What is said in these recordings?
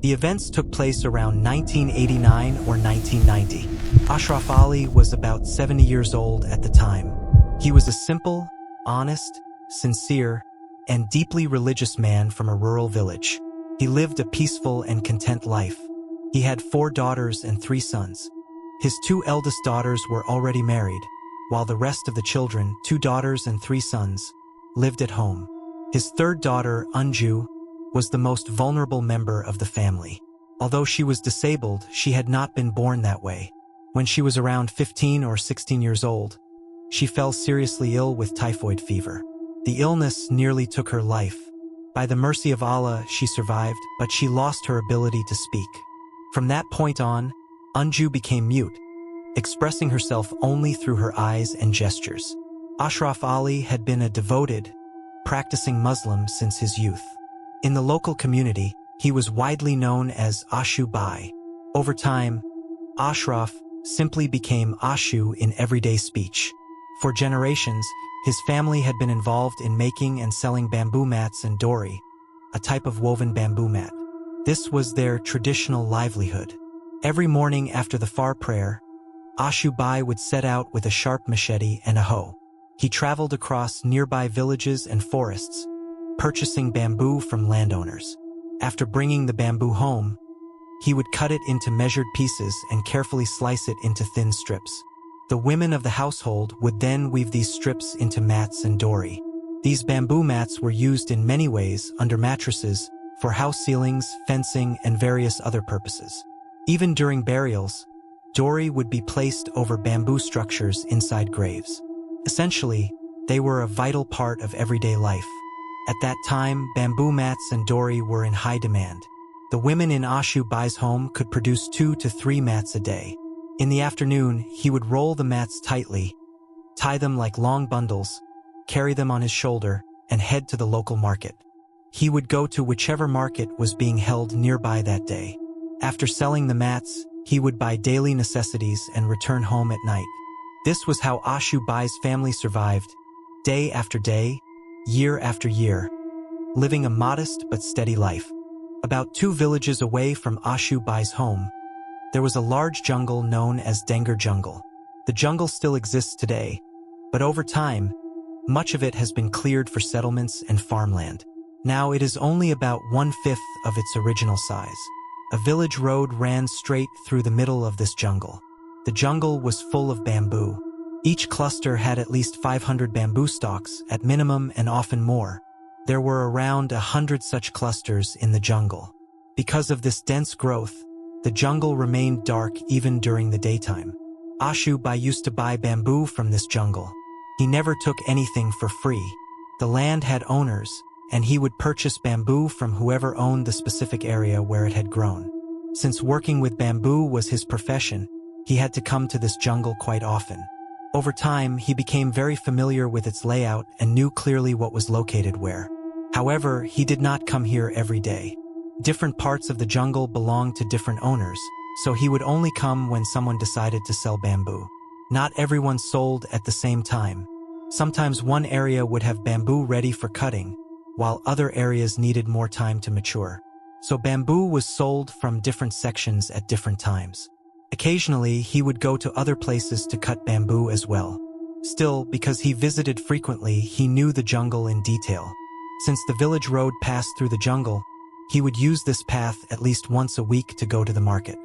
The events took place around 1989 or 1990. Ashraf Ali was about 70 years old at the time. He was a simple, honest, sincere, and deeply religious man from a rural village. He lived a peaceful and content life. He had 4 daughters and 3 sons. His 2 eldest daughters were already married, while the rest of the children, 2 daughters and 3 sons, lived at home. His 3rd daughter, Anju, was the most vulnerable member of the family. Although she was disabled, she had not been born that way. When she was around 15 or 16 years old, she fell seriously ill with typhoid fever. The illness nearly took her life. By the mercy of Allah, she survived, but she lost her ability to speak. From that point on, Anju became mute, expressing herself only through her eyes and gestures. Ashraf Ali had been a devoted, practicing Muslim since his youth. In the local community, he was widely known as Ashu Bhai. Over time, Ashraf simply became Ashu in everyday speech. For generations, his family had been involved in making and selling bamboo mats and dori, a type of woven bamboo mat. This was their traditional livelihood. Every morning after the Far prayer, Ashu Bhai would set out with a sharp machete and a hoe. He traveled across nearby villages and forests, purchasing bamboo from landowners. After bringing the bamboo home, he would cut it into measured pieces and carefully slice it into thin strips. The women of the household would then weave these strips into mats and dori. These bamboo mats were used in many ways under mattresses, for house ceilings, fencing, and various other purposes. Even during burials, dori would be placed over bamboo structures inside graves. Essentially, they were a vital part of everyday life. At that time, bamboo mats and dori were in high demand. The women in Ashu Bhai's home could produce 2 to 3 mats a day. In the afternoon, he would roll the mats tightly, tie them like long bundles, carry them on his shoulder, and head to the local market. He would go to whichever market was being held nearby that day. After selling the mats, he would buy daily necessities and return home at night. This was how Ashu Bhai's family survived, day after day, year after year, living a modest but steady life. About 2 villages away from Ashu Bhai's home, there was a large jungle known as Dengar Jungle. The jungle still exists today, but over time, much of it has been cleared for settlements and farmland. Now it is only about 1/5 of its original size. A village road ran straight through the middle of this jungle. The jungle was full of bamboo. Each cluster had at least 500 bamboo stalks, at minimum and often more. There were around 100 such clusters in the jungle. Because of this dense growth, the jungle remained dark even during the daytime. Ashu Bhai used to buy bamboo from this jungle. He never took anything for free. The land had owners, and he would purchase bamboo from whoever owned the specific area where it had grown. Since working with bamboo was his profession, he had to come to this jungle quite often. Over time, he became very familiar with its layout and knew clearly what was located where. However, he did not come here every day. Different parts of the jungle belonged to different owners, so he would only come when someone decided to sell bamboo. Not everyone sold at the same time. Sometimes one area would have bamboo ready for cutting, while other areas needed more time to mature. So bamboo was sold from different sections at different times. Occasionally, he would go to other places to cut bamboo as well. Still, because he visited frequently, he knew the jungle in detail. Since the village road passed through the jungle, he would use this path at least once a week to go to the market.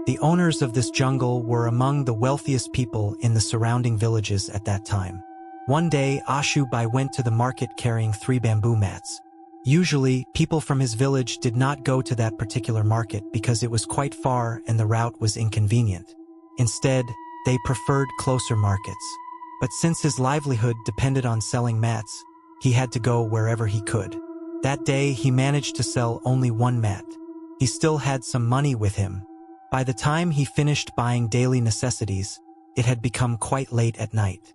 The owners of this jungle were among the wealthiest people in the surrounding villages at that time. One day, Ashu Bhai went to the market carrying 3 bamboo mats. Usually, people from his village did not go to that particular market because it was quite far and the route was inconvenient. Instead, they preferred closer markets. But since his livelihood depended on selling mats, he had to go wherever he could. That day, he managed to sell only 1 mat. He still had some money with him. By the time he finished buying daily necessities, it had become quite late at night.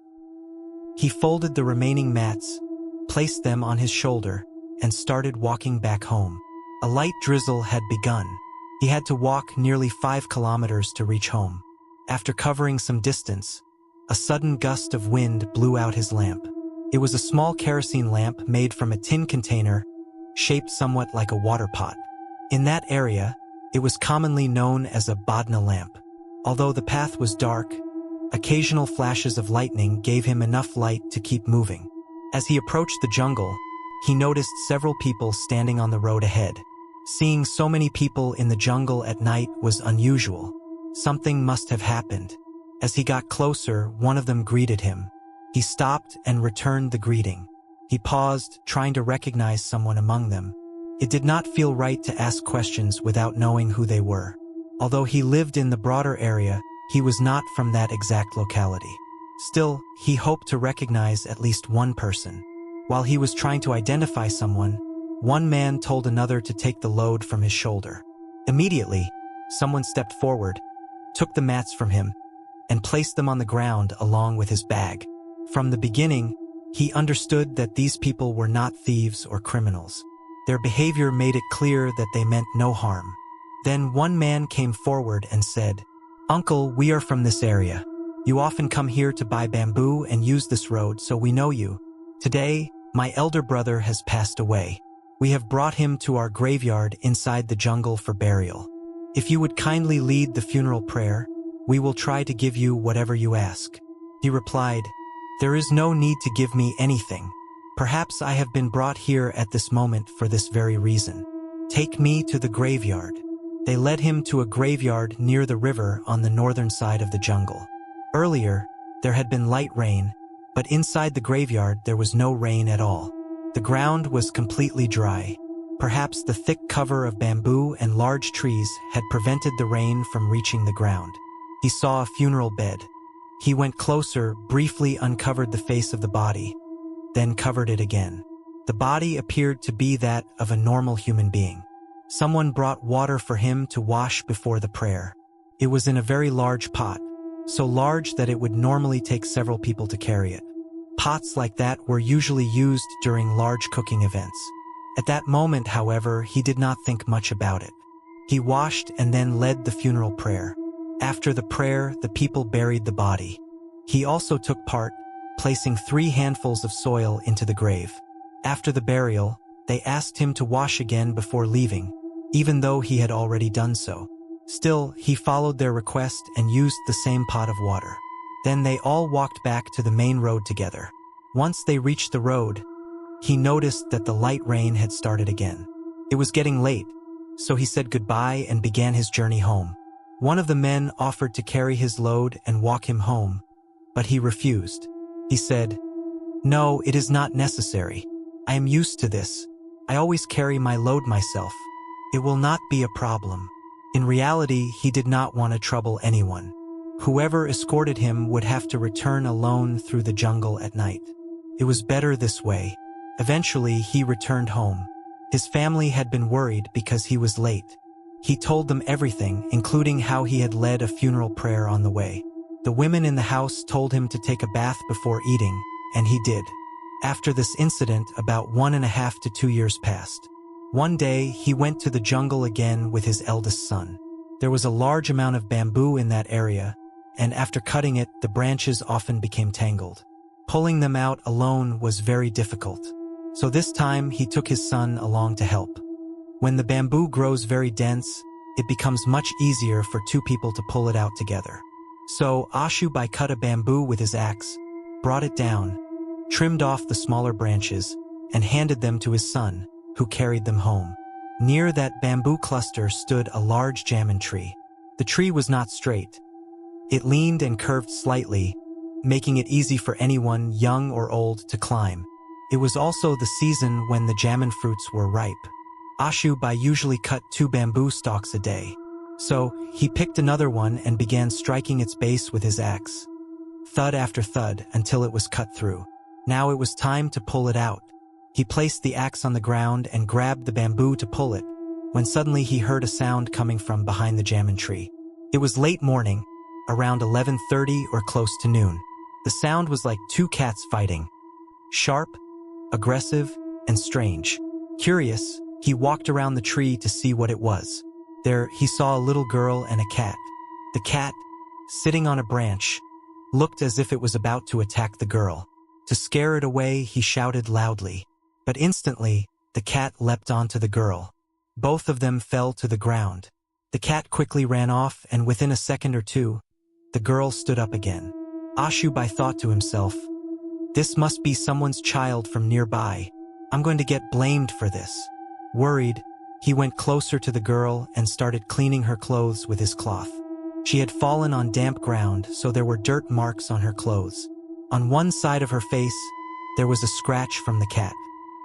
He folded the remaining mats, placed them on his shoulder, and started walking back home. A light drizzle had begun. He had to walk nearly 5 kilometers to reach home. After covering some distance, a sudden gust of wind blew out his lamp. It was a small kerosene lamp made from a tin container, shaped somewhat like a water pot. In that area, It was commonly known as a Badna lamp. Although the path was dark, occasional flashes of lightning gave him enough light to keep moving. As he approached the jungle, he noticed several people standing on the road ahead. Seeing so many people in the jungle at night was unusual. Something must have happened. As he got closer, one of them greeted him. He stopped and returned the greeting. He paused, trying to recognize someone among them. It did not feel right to ask questions without knowing who they were. Although he lived in the broader area, he was not from that exact locality. Still, he hoped to recognize at least one person. While he was trying to identify someone, one man told another to take the load from his shoulder. Immediately, someone stepped forward, took the mats from him, and placed them on the ground along with his bag. From the beginning, he understood that these people were not thieves or criminals. Their behavior made it clear that they meant no harm. Then one man came forward and said, "Uncle, we are from this area. You often come here to buy bamboo and use this road, so we know you. Today, my elder brother has passed away. We have brought him to our graveyard inside the jungle for burial. If you would kindly lead the funeral prayer, we will try to give you whatever you ask." He replied, "There is no need to give me anything. Perhaps I have been brought here at this moment for this very reason. Take me to the graveyard." They led him to a graveyard near the river on the northern side of the jungle. Earlier, there had been light rain, but inside the graveyard there was no rain at all. The ground was completely dry. Perhaps the thick cover of bamboo and large trees had prevented the rain from reaching the ground. He saw a funeral bed. He went closer, briefly uncovered the face of the body, then covered it again. The body appeared to be that of a normal human being. Someone brought water for him to wash before the prayer. It was in a very large pot, so large that it would normally take several people to carry it. Pots like that were usually used during large cooking events. At that moment, however, he did not think much about it. He washed and then led the funeral prayer. After the prayer, the people buried the body. He also took part, placing 3 handfuls of soil into the grave. After the burial, they asked him to wash again before leaving, even though he had already done so. Still, he followed their request and used the same pot of water. Then they all walked back to the main road together. Once they reached the road, he noticed that the light rain had started again. It was getting late, so he said goodbye and began his journey home. One of the men offered to carry his load and walk him home, but he refused. He said, "No, it is not necessary. I am used to this. I always carry my load myself. It will not be a problem." In reality, he did not want to trouble anyone. Whoever escorted him would have to return alone through the jungle at night. It was better this way. Eventually, he returned home. His family had been worried because he was late. He told them everything, including how he had led a funeral prayer on the way. The women in the house told him to take a bath before eating, and he did. After this incident, about 1.5 to 2 years passed. One day, he went to the jungle again with his eldest son. There was a large amount of bamboo in that area, and after cutting it, the branches often became tangled. Pulling them out alone was very difficult. So this time, he took his son along to help. When the bamboo grows very dense, it becomes much easier for 2 people to pull it out together. So Ashu Bhai cut a bamboo with his axe, brought it down, trimmed off the smaller branches, and handed them to his son, who carried them home. Near that bamboo cluster stood a large jamun tree. The tree was not straight. It leaned and curved slightly, making it easy for anyone, young or old, to climb. It was also the season when the jamun fruits were ripe. Ashu Bhai usually cut 2 bamboo stalks a day. So, he picked another one and began striking its base with his axe. Thud after thud until it was cut through. Now it was time to pull it out. He placed the axe on the ground and grabbed the bamboo to pull it, when suddenly he heard a sound coming from behind the jamun tree. It was late morning, around 11:30 or close to noon. The sound was like 2 cats fighting. Sharp, aggressive, and strange. Curious, he walked around the tree to see what it was. There, he saw a little girl and a cat. The cat, sitting on a branch, looked as if it was about to attack the girl. To scare it away, he shouted loudly. But instantly, the cat leapt onto the girl. Both of them fell to the ground. The cat quickly ran off, and within a second or two, the girl stood up again. Ashu Bhai thought to himself, "This must be someone's child from nearby. I'm going to get blamed for this." Worried, he went closer to the girl and started cleaning her clothes with his cloth. She had fallen on damp ground, so there were dirt marks on her clothes. On one side of her face, there was a scratch from the cat.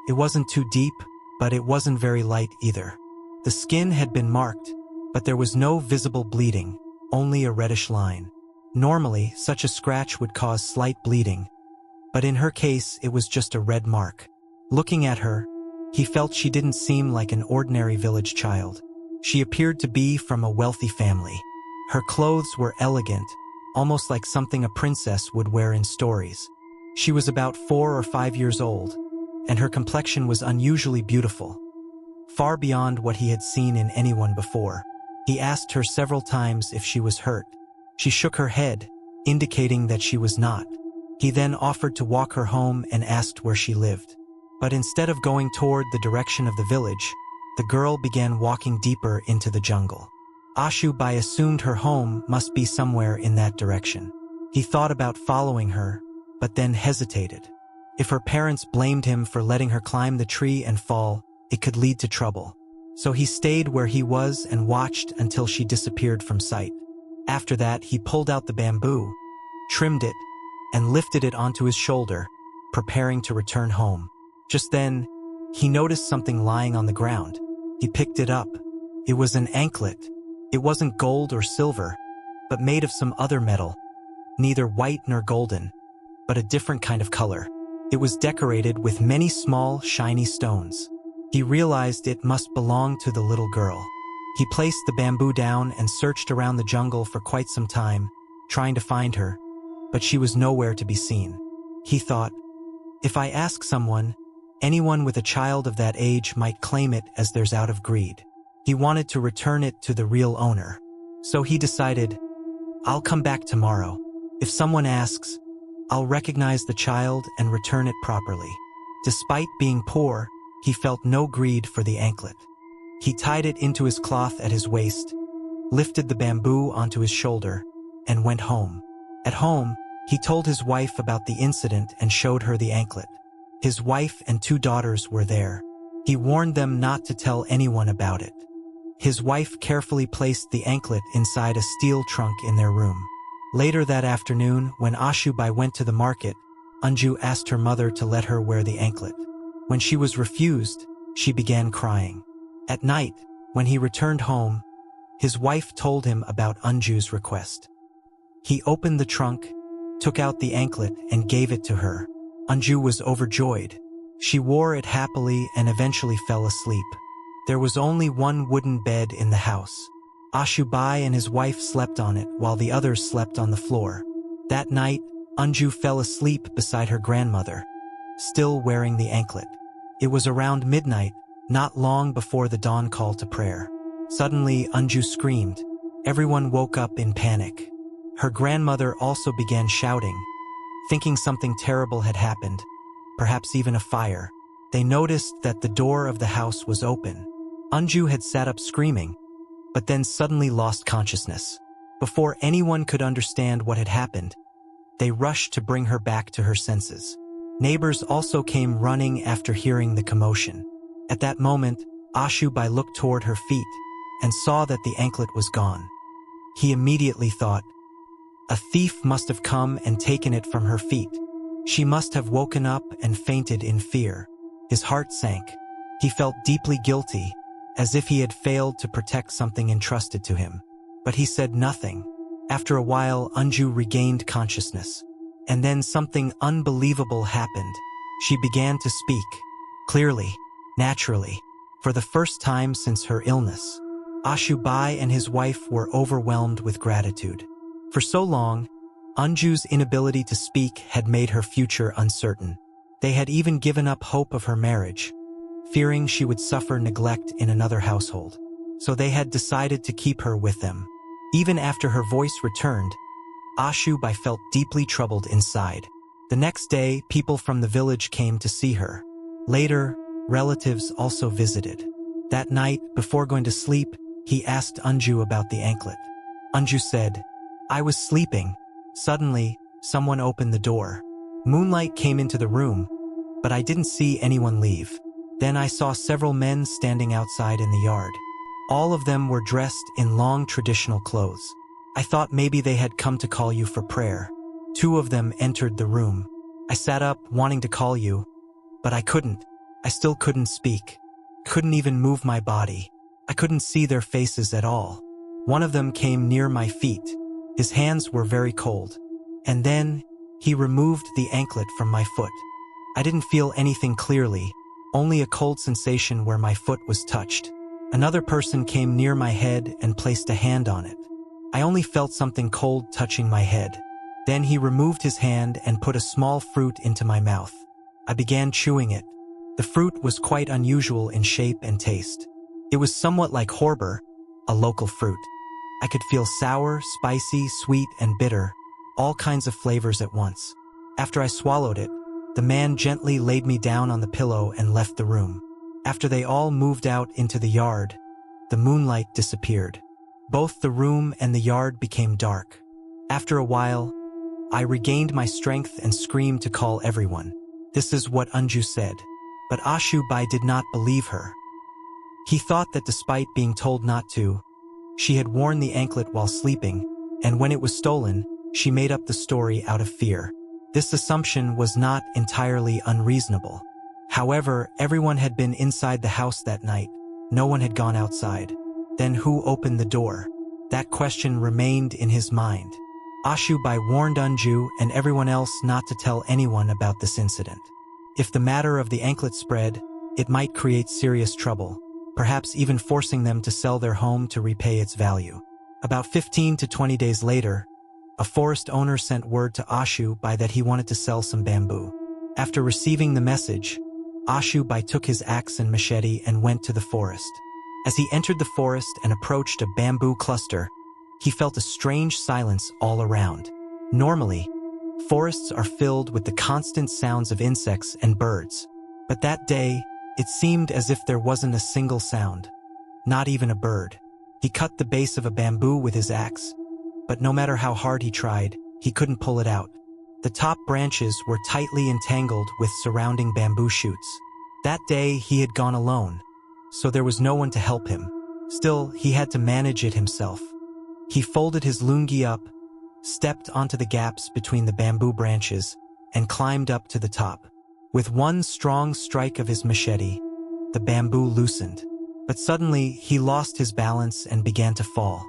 It wasn't too deep, but it wasn't very light either. The skin had been marked, but there was no visible bleeding, only a reddish line. Normally, such a scratch would cause slight bleeding, but in her case, it was just a red mark. Looking at her, he felt she didn't seem like an ordinary village child. She appeared to be from a wealthy family. Her clothes were elegant, almost like something a princess would wear in stories. She was about 4 or 5 years old, and her complexion was unusually beautiful, far beyond what he had seen in anyone before. He asked her several times if she was hurt. She shook her head, indicating that she was not. He then offered to walk her home and asked where she lived. But instead of going toward the direction of the village, the girl began walking deeper into the jungle. Ashu Bhai assumed her home must be somewhere in that direction. He thought about following her, but then hesitated. If her parents blamed him for letting her climb the tree and fall, it could lead to trouble. So he stayed where he was and watched until she disappeared from sight. After that, he pulled out the bamboo, trimmed it, and lifted it onto his shoulder, preparing to return home. Just then, he noticed something lying on the ground. He picked it up. It was an anklet. It wasn't gold or silver, but made of some other metal, neither white nor golden, but a different kind of color. It was decorated with many small, shiny stones. He realized it must belong to the little girl. He placed the bamboo down and searched around the jungle for quite some time, trying to find her, but she was nowhere to be seen. He thought, if I ask someone, anyone with a child of that age might claim it as theirs out of greed. He wanted to return it to the real owner. So he decided, I'll come back tomorrow. If someone asks, I'll recognize the child and return it properly. Despite being poor, he felt no greed for the anklet. He tied it into his cloth at his waist, lifted the bamboo onto his shoulder, and went home. At home, he told his wife about the incident and showed her the anklet. His wife and 2 daughters were there. He warned them not to tell anyone about it. His wife carefully placed the anklet inside a steel trunk in their room. Later that afternoon, when Ashu Bhai went to the market, Anju asked her mother to let her wear the anklet. When she was refused, she began crying. At night, when he returned home, his wife told him about Anju's request. He opened the trunk, took out the anklet, and gave it to her. Anju was overjoyed. She wore it happily and eventually fell asleep. There was only one wooden bed in the house. Ashu Bhai and his wife slept on it while the others slept on the floor. That night, Anju fell asleep beside her grandmother, still wearing the anklet. It was around midnight, not long before the dawn call to prayer. Suddenly, Anju screamed. Everyone woke up in panic. Her grandmother also began shouting, thinking something terrible had happened, perhaps even a fire. They noticed that the door of the house was open. Anju had sat up screaming, but then suddenly lost consciousness. Before anyone could understand what had happened, they rushed to bring her back to her senses. Neighbors also came running after hearing the commotion. At that moment, Ashu Bhai looked toward her feet and saw that the anklet was gone. He immediately thought, a thief must have come and taken it from her feet. She must have woken up and fainted in fear. His heart sank. He felt deeply guilty, as if he had failed to protect something entrusted to him. But he said nothing. After a while, Anju regained consciousness. And then something unbelievable happened. She began to speak, clearly, naturally, for the first time since her illness. Ashu Bhai and his wife were overwhelmed with gratitude. For so long, Anju's inability to speak had made her future uncertain. They had even given up hope of her marriage, fearing she would suffer neglect in another household. So they had decided to keep her with them. Even after her voice returned, Ashu Bhai felt deeply troubled inside. The next day, people from the village came to see her. Later, relatives also visited. That night, before going to sleep, He asked Anju about the anklet. Anju said, "I was sleeping. Suddenly, someone opened the door. Moonlight came into the room, but I didn't see anyone leave. Then I saw several men standing outside in the yard. All of them were dressed in long traditional clothes. I thought maybe they had come to call you for prayer. Two of them entered the room. I sat up wanting to call you, but I couldn't. I still couldn't speak. Couldn't even move my body. I couldn't see their faces at all. One of them came near my feet. His hands were very cold. And then, he removed the anklet from my foot. I didn't feel anything clearly, only a cold sensation where my foot was touched. Another person came near my head and placed a hand on it. I only felt something cold touching my head. Then he removed his hand and put a small fruit into my mouth. I began chewing it. The fruit was quite unusual in shape and taste. It was somewhat like horbor, a local fruit. I could feel sour, spicy, sweet, and bitter, all kinds of flavors at once. After I swallowed it, the man gently laid me down on the pillow and left the room. After they all moved out into the yard, the moonlight disappeared. Both the room and the yard became dark. After a while, I regained my strength and screamed to call everyone. This is what Anju said. But Ashu Bhai did not believe her. He thought that despite being told not to, she had worn the anklet while sleeping, and when it was stolen, she made up the story out of fear. This assumption was not entirely unreasonable. However, everyone had been inside the house that night. No one had gone outside. Then who opened the door? That question remained in his mind. Ashu Bhai warned Anju and everyone else not to tell anyone about this incident. If the matter of the anklet spread, it might create serious trouble, perhaps even forcing them to sell their home to repay its value. About 15 to 20 days later, a forest owner sent word to Ashu Bhai that he wanted to sell some bamboo. After receiving the message, Ashu Bhai took his axe and machete and went to the forest. As he entered the forest and approached a bamboo cluster, he felt a strange silence all around. Normally, forests are filled with the constant sounds of insects and birds. But that day, it seemed as if there wasn't a single sound. Not even a bird. He cut the base of a bamboo with his axe, but no matter how hard he tried, he couldn't pull it out. The top branches were tightly entangled with surrounding bamboo shoots. That day, he had gone alone, so there was no one to help him. Still, he had to manage it himself. He folded his lungi up, stepped onto the gaps between the bamboo branches, and climbed up to the top. With one strong strike of his machete, the bamboo loosened. But suddenly, he lost his balance and began to fall.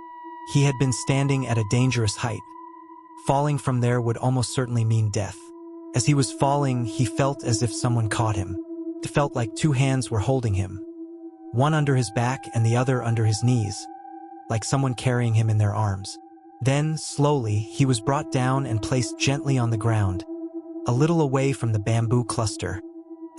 He had been standing at a dangerous height. Falling from there would almost certainly mean death. As he was falling, he felt as if someone caught him. It felt like two hands were holding him, one under his back and the other under his knees, like someone carrying him in their arms. Then, slowly, he was brought down and placed gently on the ground, a little away from the bamboo cluster,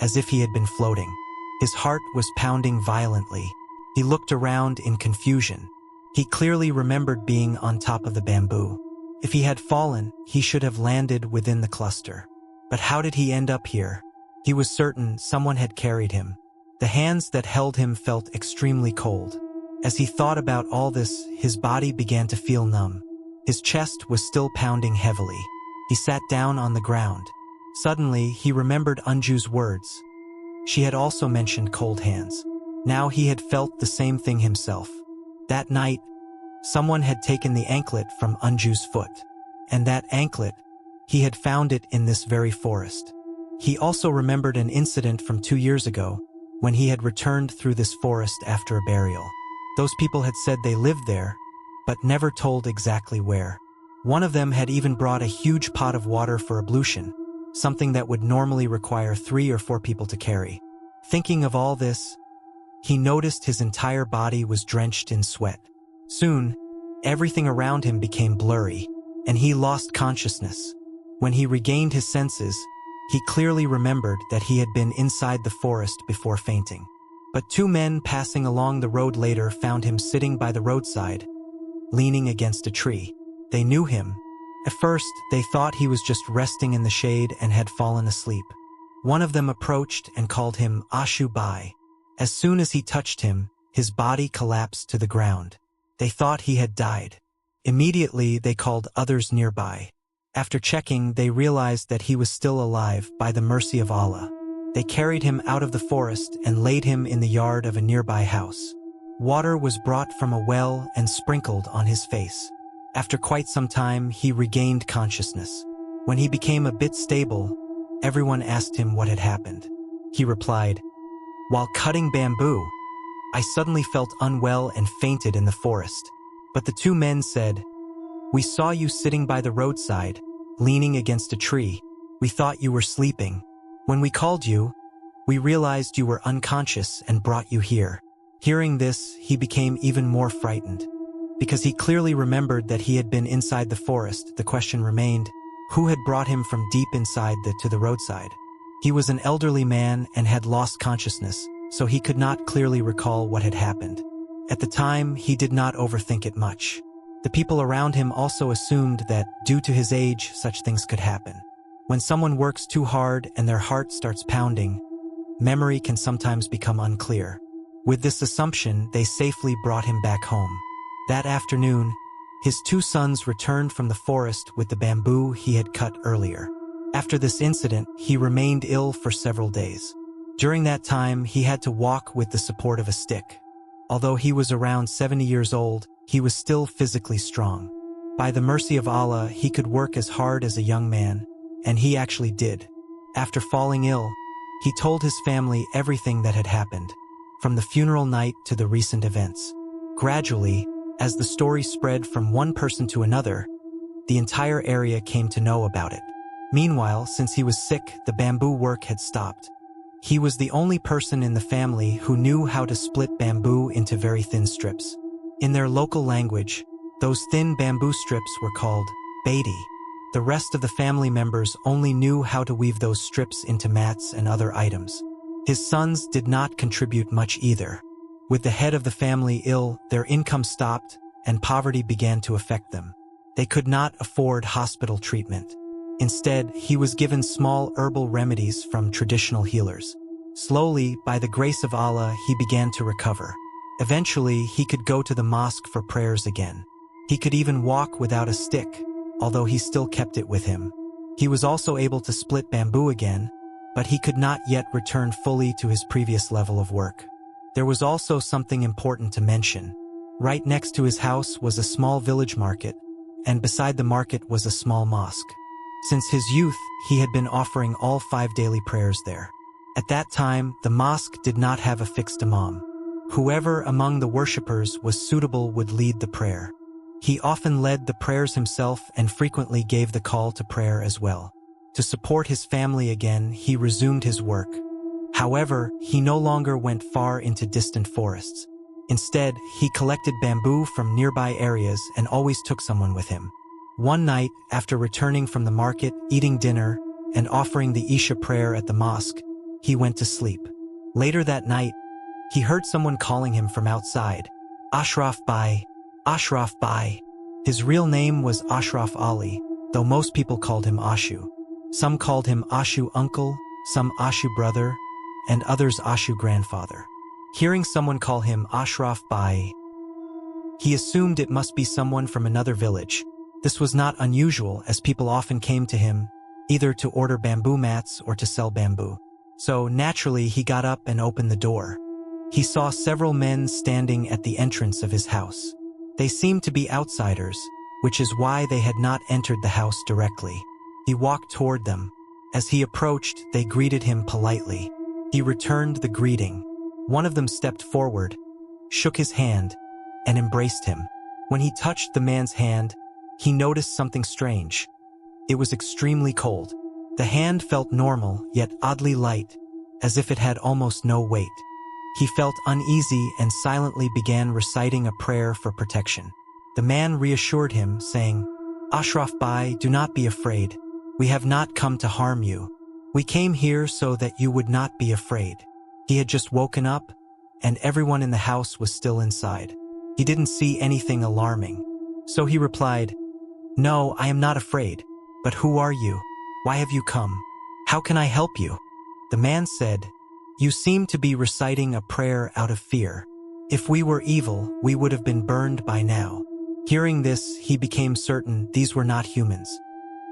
as if he had been floating. His heart was pounding violently. He looked around in confusion. He clearly remembered being on top of the bamboo. If he had fallen, he should have landed within the cluster. But how did he end up here? He was certain someone had carried him. The hands that held him felt extremely cold. As he thought about all this, his body began to feel numb. His chest was still pounding heavily. He sat down on the ground. Suddenly, he remembered Anju's words. She had also mentioned cold hands. Now he had felt the same thing himself. That night, someone had taken the anklet from Anju's foot. And that anklet, he had found it in this very forest. He also remembered an incident from 2 years ago, when he had returned through this forest after a burial. Those people had said they lived there, but never told exactly where. One of them had even brought a huge pot of water for ablution, something that would normally require 3 or 4 people to carry. Thinking of all this, he noticed his entire body was drenched in sweat. Soon, everything around him became blurry, and he lost consciousness. When he regained his senses, he clearly remembered that he had been inside the forest before fainting. But 2 men passing along the road later found him sitting by the roadside, leaning against a tree. They knew him. At first, they thought he was just resting in the shade and had fallen asleep. One of them approached and called him Ashu Bhai. As soon as he touched him, His body collapsed to the ground. They thought he had died. Immediately, they called others nearby. After checking, they realized that he was still alive by the mercy of Allah. They carried him out of the forest and laid him in the yard of a nearby house. Water was brought from a well and sprinkled on his face. After quite some time, he regained consciousness. When he became a bit stable, everyone asked him what had happened. He replied, "While cutting bamboo, I suddenly felt unwell and fainted in the forest." But the two men said, "We saw you sitting by the roadside, leaning against a tree. We thought you were sleeping. When we called you, we realized you were unconscious and brought you here." Hearing this, he became even more frightened. Because he clearly remembered that he had been inside the forest, the question remained, who had brought him from deep inside to the roadside? He was an elderly man and had lost consciousness, so he could not clearly recall what had happened. At the time, he did not overthink it much. The people around him also assumed that, due to his age, such things could happen. When someone works too hard and their heart starts pounding, memory can sometimes become unclear. With this assumption, they safely brought him back home. That afternoon, his two sons returned from the forest with the bamboo he had cut earlier. After this incident, he remained ill for several days. During that time, he had to walk with the support of a stick. Although he was around 70 years old, he was still physically strong. By the mercy of Allah, he could work as hard as a young man, and he actually did. After falling ill, he told his family everything that had happened, from the funeral night to the recent events. Gradually, as the story spread from one person to another, the entire area came to know about it. Meanwhile, since he was sick, the bamboo work had stopped. He was the only person in the family who knew how to split bamboo into very thin strips. In their local language, those thin bamboo strips were called baiti. The rest of the family members only knew how to weave those strips into mats and other items. His sons did not contribute much either. With the head of the family ill, their income stopped, and poverty began to affect them. They could not afford hospital treatment. Instead, he was given small herbal remedies from traditional healers. Slowly, by the grace of Allah, he began to recover. Eventually, he could go to the mosque for prayers again. He could even walk without a stick, although he still kept it with him. He was also able to split bamboo again, but he could not yet return fully to his previous level of work. There was also something important to mention. Right next to his house was a small village market, and beside the market was a small mosque. Since his youth, he had been offering all 5 daily prayers there. At that time, the mosque did not have a fixed imam. Whoever among the worshippers was suitable would lead the prayer. He often led the prayers himself and frequently gave the call to prayer as well. To support his family again, he resumed his work. However, he no longer went far into distant forests. Instead, he collected bamboo from nearby areas and always took someone with him. One night, after returning from the market, eating dinner, and offering the Isha prayer at the mosque, he went to sleep. Later that night, he heard someone calling him from outside, "Ashraf Bhai, Ashraf Bhai." His real name was Ashraf Ali, though most people called him Ashu. Some called him Ashu uncle, some Ashu brother, and others Ashu grandfather. Hearing someone call him Ashraf Bhai, he assumed it must be someone from another village. This was not unusual, as people often came to him, either to order bamboo mats or to sell bamboo. So naturally, he got up and opened the door. He saw several men standing at the entrance of his house. They seemed to be outsiders, which is why they had not entered the house directly. He walked toward them. As he approached, they greeted him politely. He returned the greeting. One of them stepped forward, shook his hand, and embraced him. When he touched the man's hand, he noticed something strange. It was extremely cold. The hand felt normal, yet oddly light, as if it had almost no weight. He felt uneasy and silently began reciting a prayer for protection. The man reassured him, saying, "Ashraf Bhai, do not be afraid. We have not come to harm you. We came here so that you would not be afraid." He had just woken up, and everyone in the house was still inside. He didn't see anything alarming. So he replied, "No, I am not afraid. But who are you? Why have you come? How can I help you?" The man said, "You seem to be reciting a prayer out of fear. If we were evil, we would have been burned by now. Hearing this, he became certain these were not humans.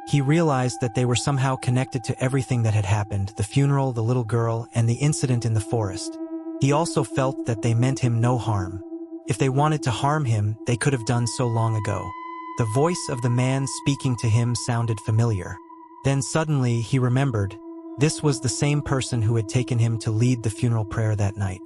He realized that they were somehow connected to everything that had happened, the funeral, the little girl, and the incident in the forest. He also felt that they meant him no harm. If they wanted to harm him, they could have done so long ago. The voice of the man speaking to him sounded familiar. Then suddenly he remembered, this was the same person who had taken him to lead the funeral prayer that night.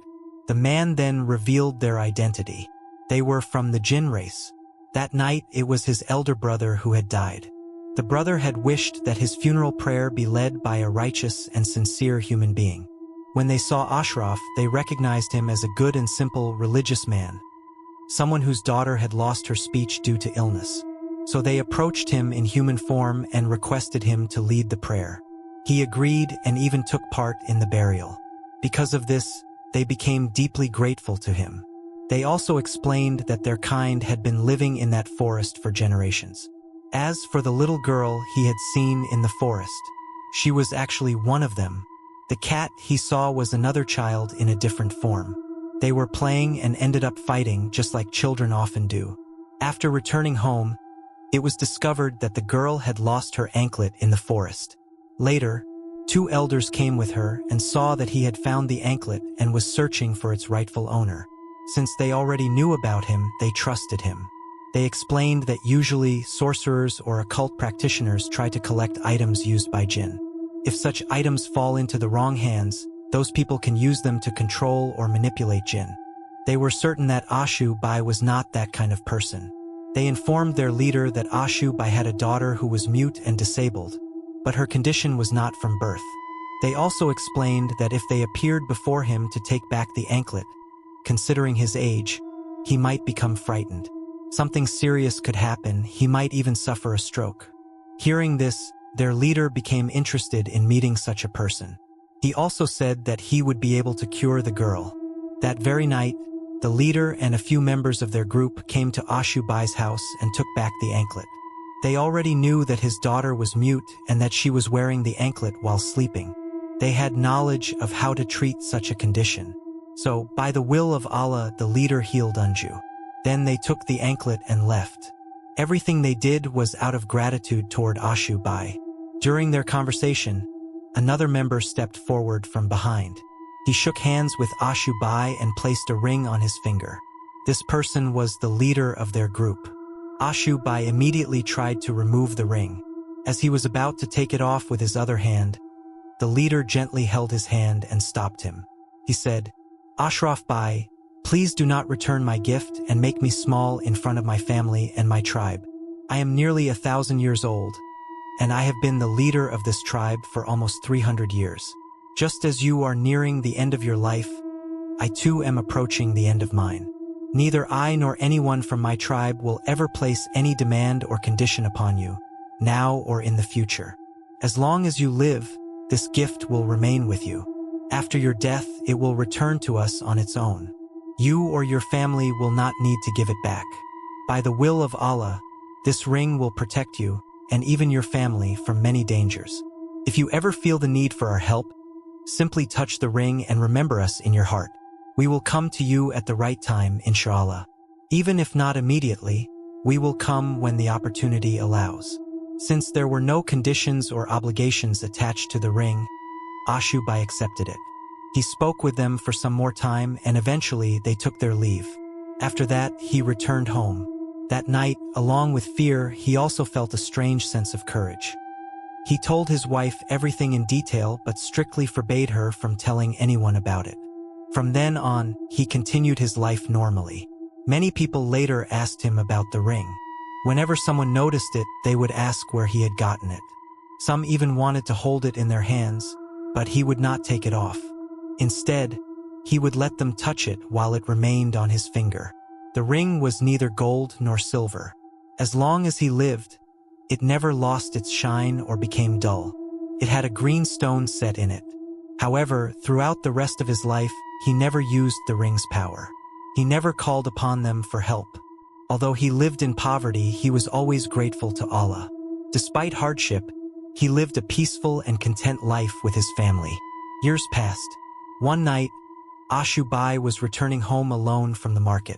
The man then revealed their identity. They were from the jinn race. That night it was his elder brother who had died. The brother had wished that his funeral prayer be led by a righteous and sincere human being. When they saw Ashraf, they recognized him as a good and simple religious man, someone whose daughter had lost her speech due to illness. So they approached him in human form and requested him to lead the prayer. He agreed and even took part in the burial. Because of this, they became deeply grateful to him. They also explained that their kind had been living in that forest for generations. As for the little girl he had seen in the forest, she was actually one of them. The cat he saw was another child in a different form. They were playing and ended up fighting just like children often do. After returning home, it was discovered that the girl had lost her anklet in the forest. Later, 2 elders came with her and saw that he had found the anklet and was searching for its rightful owner. Since they already knew about him, they trusted him. They explained that usually sorcerers or occult practitioners try to collect items used by jinn. If such items fall into the wrong hands, those people can use them to control or manipulate jinn. They were certain that Ashu Bhai was not that kind of person. They informed their leader that Ashu Bhai had a daughter who was mute and disabled, but her condition was not from birth. They also explained that if they appeared before him to take back the anklet, considering his age, he might become frightened. Something serious could happen, he might even suffer a stroke. Hearing this, their leader became interested in meeting such a person. He also said that he would be able to cure the girl. That very night, the leader and a few members of their group came to Ashu Bhai's house and took back the anklet. They already knew that his daughter was mute and that she was wearing the anklet while sleeping. They had knowledge of how to treat such a condition. So, by the will of Allah, the leader healed Anju. Then they took the anklet and left. Everything they did was out of gratitude toward Ashu Bhai. During their conversation, another member stepped forward from behind. He shook hands with Ashu Bhai and placed a ring on his finger. This person was the leader of their group. Ashu Bhai immediately tried to remove the ring. As he was about to take it off with his other hand, the leader gently held his hand and stopped him. He said, "Ashraf Bhai, please do not return my gift and make me small in front of my family and my tribe. I am nearly 1,000 years old, and I have been the leader of this tribe for almost 300 years. Just as you are nearing the end of your life, I too am approaching the end of mine. Neither I nor anyone from my tribe will ever place any demand or condition upon you, now or in the future. As long as you live, this gift will remain with you. After your death, it will return to us on its own. You or your family will not need to give it back. By the will of Allah, this ring will protect you, and even your family, from many dangers. If you ever feel the need for our help, simply touch the ring and remember us in your heart. We will come to you at the right time, inshallah. Even if not immediately, we will come when the opportunity allows." Since there were no conditions or obligations attached to the ring, Ashu Bhai accepted it. He spoke with them for some more time and eventually they took their leave. After that, he returned home. That night, along with fear, he also felt a strange sense of courage. He told his wife everything in detail but strictly forbade her from telling anyone about it. From then on, he continued his life normally. Many people later asked him about the ring. Whenever someone noticed it, they would ask where he had gotten it. Some even wanted to hold it in their hands, but he would not take it off. Instead, he would let them touch it while it remained on his finger. The ring was neither gold nor silver. As long as he lived, it never lost its shine or became dull. It had a green stone set in it. However, throughout the rest of his life, he never used the ring's power. He never called upon them for help. Although he lived in poverty, he was always grateful to Allah. Despite hardship, he lived a peaceful and content life with his family. Years passed. One night, Ashu Bhai was returning home alone from the market.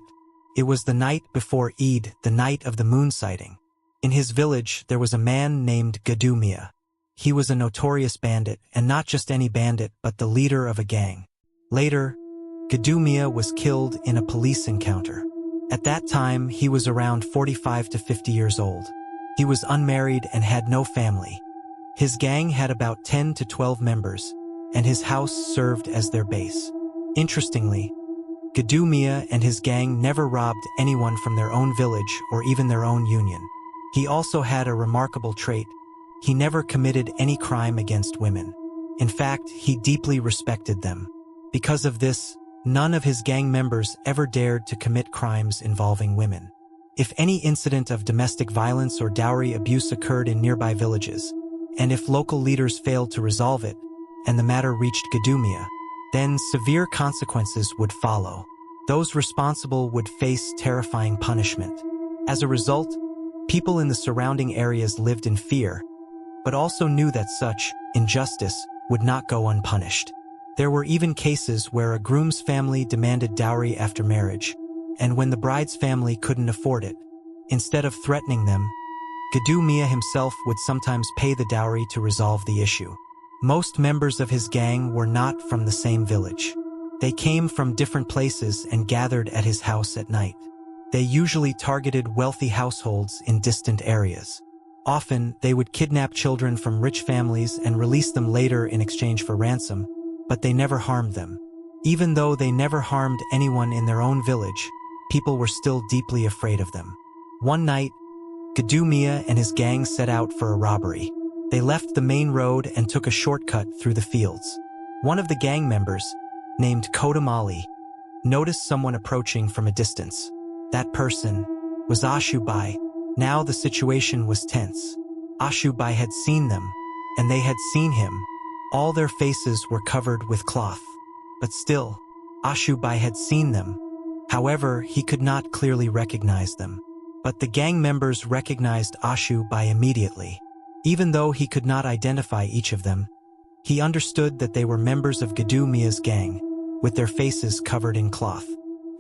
It was the night before Eid, the night of the moon sighting. In his village, there was a man named Gaddu Miah. He was a notorious bandit, and not just any bandit, but the leader of a gang. Later, Gaddu Miah was killed in a police encounter. At that time, he was around 45 to 50 years old. He was unmarried and had no family. His gang had about 10 to 12 members, and his house served as their base. Interestingly, Gaddu Miah and his gang never robbed anyone from their own village or even their own union. He also had a remarkable trait. He never committed any crime against women. In fact, he deeply respected them. Because of this, none of his gang members ever dared to commit crimes involving women. If any incident of domestic violence or dowry abuse occurred in nearby villages, and if local leaders failed to resolve it, and the matter reached Gaddu Miah, then severe consequences would follow. Those responsible would face terrifying punishment. As a result, people in the surrounding areas lived in fear, but also knew that such injustice would not go unpunished. There were even cases where a groom's family demanded dowry after marriage, and when the bride's family couldn't afford it, instead of threatening them, Gaddu Miah himself would sometimes pay the dowry to resolve the issue. Most members of his gang were not from the same village. They came from different places and gathered at his house at night. They usually targeted wealthy households in distant areas. Often, they would kidnap children from rich families and release them later in exchange for ransom, but they never harmed them. Even though they never harmed anyone in their own village, people were still deeply afraid of them. One night, Gaddu Miah and his gang set out for a robbery. They left the main road and took a shortcut through the fields. One of the gang members, named Ashraf Ali, noticed someone approaching from a distance. That person was Ashu Bhai. Now the situation was tense. Ashu Bhai had seen them, and they had seen him. All their faces were covered with cloth. But still, Ashu Bhai had seen them. However, he could not clearly recognize them. But the gang members recognized Ashu Bhai immediately. Even though he could not identify each of them, he understood that they were members of Gaddu Miah's gang, with their faces covered in cloth.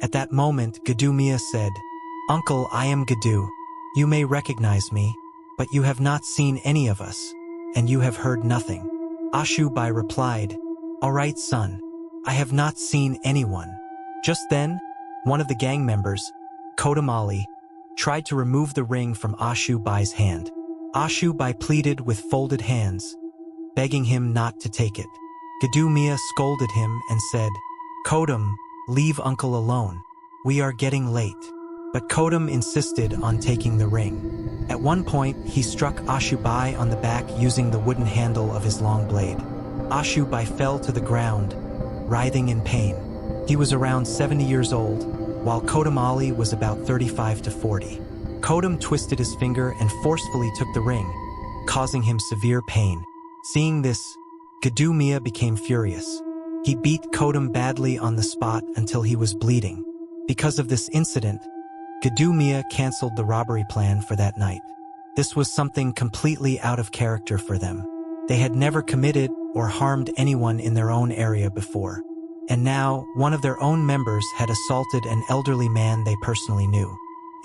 At that moment, Gaddu Miah said, "Uncle, I am Gaddu. You may recognize me, but you have not seen any of us, and you have heard nothing." Ashu Bhai replied, "All right, son. I have not seen anyone." Just then, one of the gang members, Ashraf Ali, tried to remove the ring from Ashu Bhai's hand. Ashu Bhai pleaded with folded hands, begging him not to take it. Gaddu Miah scolded him and said, "Kodam, leave uncle alone. We are getting late." But Kodam insisted on taking the ring. At one point, he struck Ashu Bhai on the back using the wooden handle of his long blade. Ashu Bhai fell to the ground, writhing in pain. He was around 70 years old, while Ashraf Ali was about 35 to 40. Kodam twisted his finger and forcefully took the ring, causing him severe pain. Seeing this, Gaddu Miah became furious. He beat Kodam badly on the spot until he was bleeding. Because of this incident, Gaddu Miah canceled the robbery plan for that night. This was something completely out of character for them. They had never committed or harmed anyone in their own area before. And now, one of their own members had assaulted an elderly man they personally knew.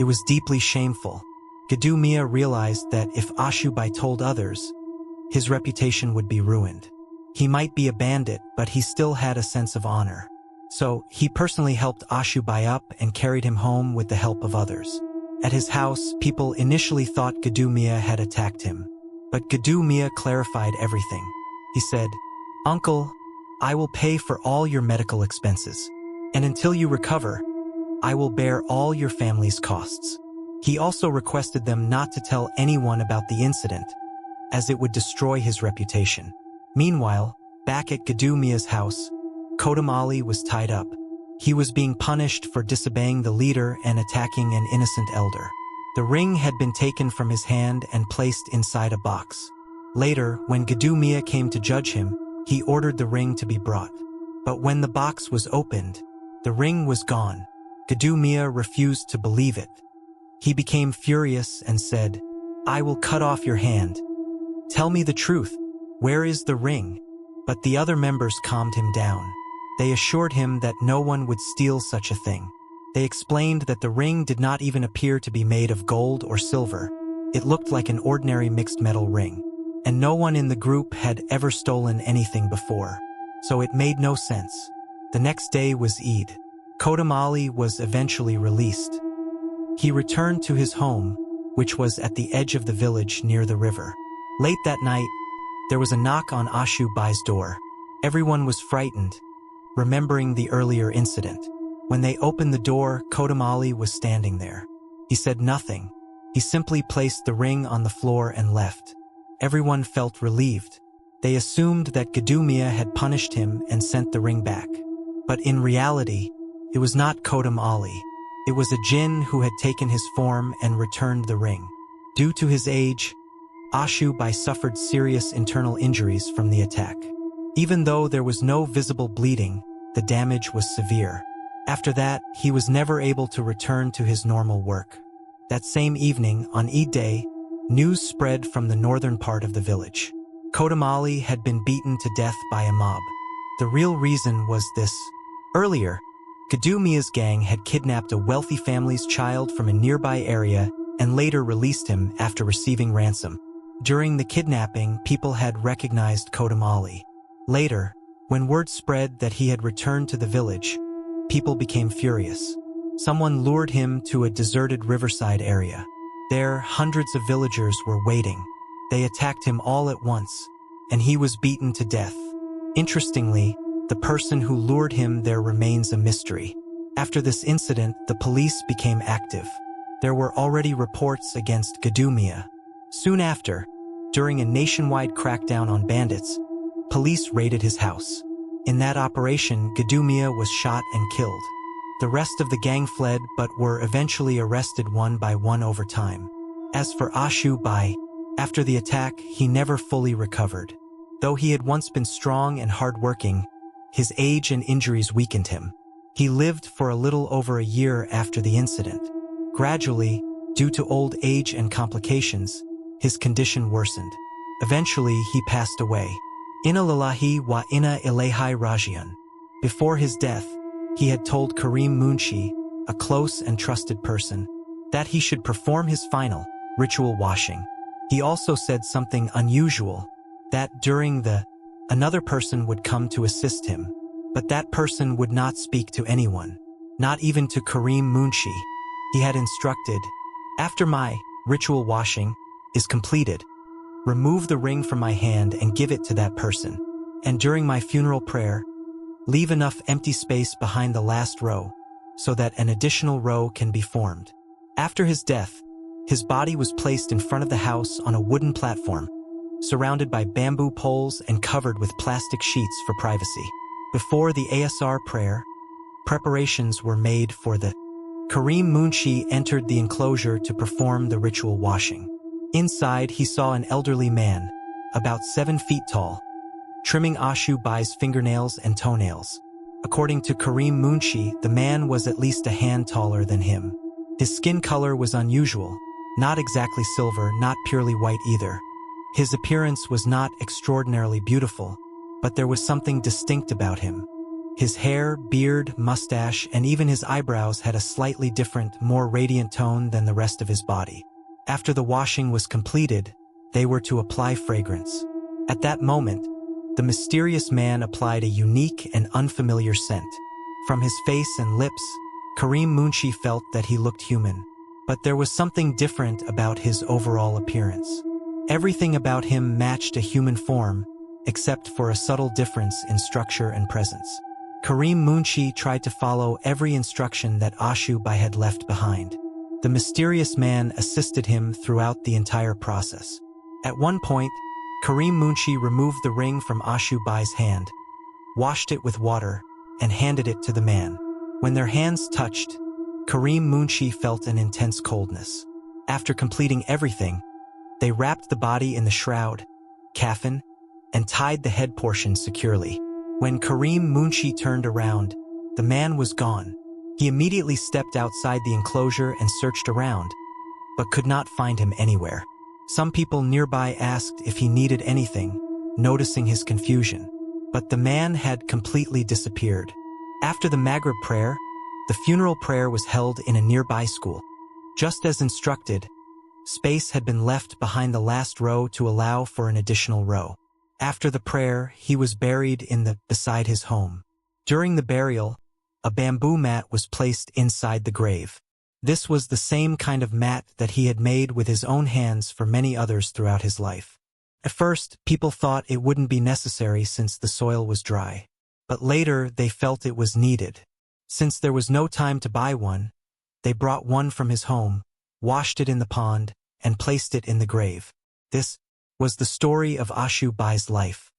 It was deeply shameful. Gaddu Miah realized that if Ashu Bhai told others, his reputation would be ruined. He might be a bandit, but he still had a sense of honor. So, he personally helped Ashu Bhai up and carried him home with the help of others. At his house, people initially thought Gaddu Miah had attacked him. But Gaddu Miah clarified everything. He said, "Uncle, I will pay for all your medical expenses. And until you recover, I will bear all your family's costs." He also requested them not to tell anyone about the incident, as it would destroy his reputation. Meanwhile, back at Gaddu Miah's house, Ashraf Ali was tied up. He was being punished for disobeying the leader and attacking an innocent elder. The ring had been taken from his hand and placed inside a box. Later, when Gaddu Miah came to judge him, he ordered the ring to be brought. But when the box was opened, the ring was gone. Gaddu Miah refused to believe it. He became furious and said, "I will cut off your hand. Tell me the truth. Where is the ring?" But the other members calmed him down. They assured him that no one would steal such a thing. They explained that the ring did not even appear to be made of gold or silver. It looked like an ordinary mixed metal ring. And no one in the group had ever stolen anything before. So it made no sense. The next day was Eid. Kodam Ali was eventually released. He returned to his home, which was at the edge of the village near the river. Late that night, there was a knock on Ashu Bhai's door. Everyone was frightened, remembering the earlier incident. When they opened the door, Kodam Ali was standing there. He said nothing. He simply placed the ring on the floor and left. Everyone felt relieved. They assumed that Gadumia had punished him and sent the ring back. But in reality, it was not Kodam Ali. It was a jinn who had taken his form and returned the ring. Due to his age, Ashu Bhai suffered serious internal injuries from the attack. Even though there was no visible bleeding, the damage was severe. After that, he was never able to return to his normal work. That same evening, on Eid Day, news spread from the northern part of the village. Kodam Ali had been beaten to death by a mob. The real reason was this. Earlier, Gadumia's gang had kidnapped a wealthy family's child from a nearby area and later released him after receiving ransom. During the kidnapping, people had recognized Kodam Ali. Later, when word spread that he had returned to the village, people became furious. Someone lured him to a deserted riverside area. There, hundreds of villagers were waiting. They attacked him all at once, and he was beaten to death. Interestingly, the person who lured him there remains a mystery. After this incident, the police became active. There were already reports against Gadumia. Soon after, during a nationwide crackdown on bandits, police raided his house. In that operation, Gadumia was shot and killed. The rest of the gang fled but were eventually arrested one by one over time. As for Ashu Bhai, after the attack, he never fully recovered. Though he had once been strong and hardworking, his age and injuries weakened him. He lived for a little over a year after the incident. Gradually, due to old age and complications, his condition worsened. Eventually, he passed away. Inna lillahi wa inna ilaihi raji'un. Before his death, he had told Karim Munshi, a close and trusted person, that he should perform his final ritual washing. He also said something unusual, that during another person would come to assist him, but that person would not speak to anyone, not even to Karim Munshi. He had instructed, after my ritual washing is completed, remove the ring from my hand and give it to that person, and during my funeral prayer, leave enough empty space behind the last row so that an additional row can be formed. After his death, his body was placed in front of the house on a wooden platform, surrounded by bamboo poles and covered with plastic sheets for privacy. Before the Asr prayer, preparations were made for the Karim Munshi entered the enclosure to perform the ritual washing. Inside, he saw an elderly man, about 7 feet tall, trimming Ashu Bhai's fingernails and toenails. According to Karim Munshi, the man was at least a hand taller than him. His skin color was unusual, not exactly silver, not purely white either. His appearance was not extraordinarily beautiful, but there was something distinct about him. His hair, beard, mustache, and even his eyebrows had a slightly different, more radiant tone than the rest of his body. After the washing was completed, they were to apply fragrance. At that moment, the mysterious man applied a unique and unfamiliar scent. From his face and lips, Karim Munshi felt that he looked human. But there was something different about his overall appearance. Everything about him matched a human form, except for a subtle difference in structure and presence. Karim Munshi tried to follow every instruction that Ashu Bhai had left behind. The mysterious man assisted him throughout the entire process. At one point, Karim Munshi removed the ring from Ashu Bhai's hand, washed it with water, and handed it to the man. When their hands touched, Karim Munshi felt an intense coldness. After completing everything, they wrapped the body in the shroud, coffin, and tied the head portion securely. When Karim Munshi turned around, the man was gone. He immediately stepped outside the enclosure and searched around, but could not find him anywhere. Some people nearby asked if he needed anything, noticing his confusion. but the man had completely disappeared. After the Maghrib prayer, the funeral prayer was held in a nearby school. Just as instructed, space had been left behind the last row to allow for an additional row. After the prayer, he was buried beside his home. During the burial, a bamboo mat was placed inside the grave. This was the same kind of mat that he had made with his own hands for many others throughout his life. At first, people thought it wouldn't be necessary since the soil was dry. But later, they felt it was needed. Since there was no time to buy one, they brought one from his home, washed it in the pond, and placed it in the grave. This was the story of Ashu Bhai's life.